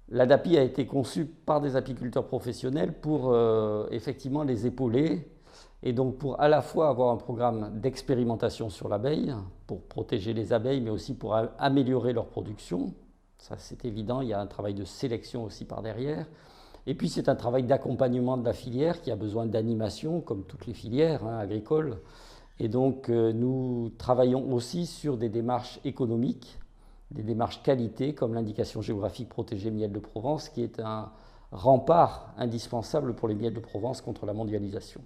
L'ADAPI a été conçue par des apiculteurs professionnels pour effectivement les épauler et donc pour à la fois avoir un programme d'expérimentation sur l'abeille, pour protéger les abeilles, mais aussi pour améliorer leur production. Ça c'est évident, il y a un travail de sélection aussi par derrière. Et puis c'est un travail d'accompagnement de la filière qui a besoin d'animation, comme toutes les filières agricoles. Et donc nous travaillons aussi sur des démarches économiques, des démarches qualité, comme l'indication géographique protégée miel de Provence, qui est un rempart indispensable pour les miels de Provence contre la mondialisation.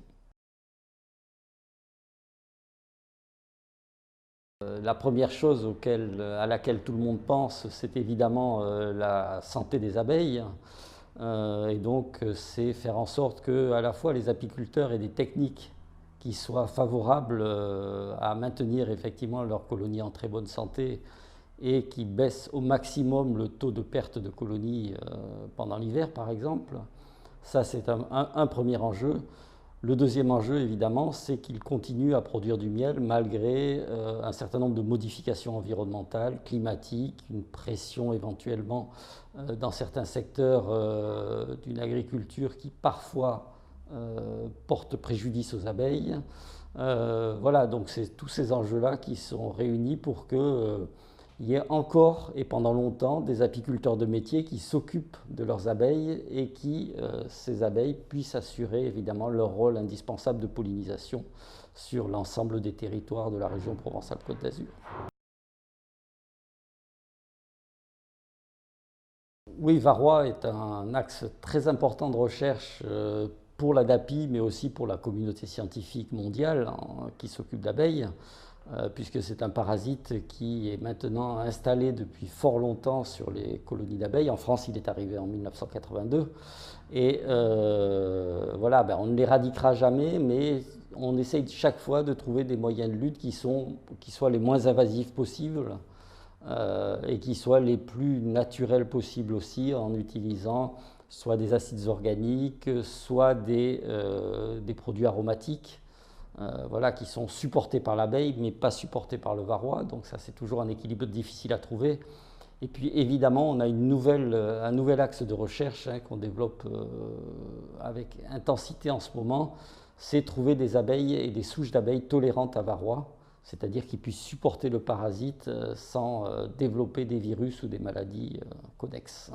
La première chose à laquelle tout le monde pense, c'est évidemment la santé des abeilles. Et donc, c'est faire en sorte que à la fois les apiculteurs aient des techniques qui soient favorables à maintenir effectivement leurs colonies en très bonne santé et qui baissent au maximum le taux de perte de colonies pendant l'hiver, par exemple. Ça, c'est un premier enjeu. Le deuxième enjeu, évidemment, c'est qu'ils continuent à produire du miel malgré un certain nombre de modifications environnementales, climatiques, une pression éventuellement dans certains secteurs d'une agriculture qui parfois porte préjudice aux abeilles. Voilà, donc c'est tous ces enjeux-là qui sont réunis pour que il y ait encore et pendant longtemps des apiculteurs de métier qui s'occupent de leurs abeilles et qui, ces abeilles, puissent assurer évidemment leur rôle indispensable de pollinisation sur l'ensemble des territoires de la région Provence-Alpes-Côte d'Azur. Oui, Varrois est un axe très important de recherche pour l'ADAPI, mais aussi pour la communauté scientifique mondiale qui s'occupe d'abeilles, puisque c'est un parasite qui est maintenant installé depuis fort longtemps sur les colonies d'abeilles. En France, il est arrivé en 1982. Et voilà, on ne l'éradiquera jamais, mais on essaye chaque fois de trouver des moyens de lutte qui soient les moins invasifs possibles et qui soient les plus naturels possibles aussi, en utilisant soit des acides organiques, soit des produits aromatiques, voilà, qui sont supportés par l'abeille, mais pas supportés par le varroa. Donc ça, c'est toujours un équilibre difficile à trouver. Et puis évidemment, on a un nouvel axe de recherche qu'on développe avec intensité en ce moment, c'est trouver des abeilles et des souches d'abeilles tolérantes à varroa, c'est-à-dire qui puissent supporter le parasite sans développer des virus ou des maladies connexes.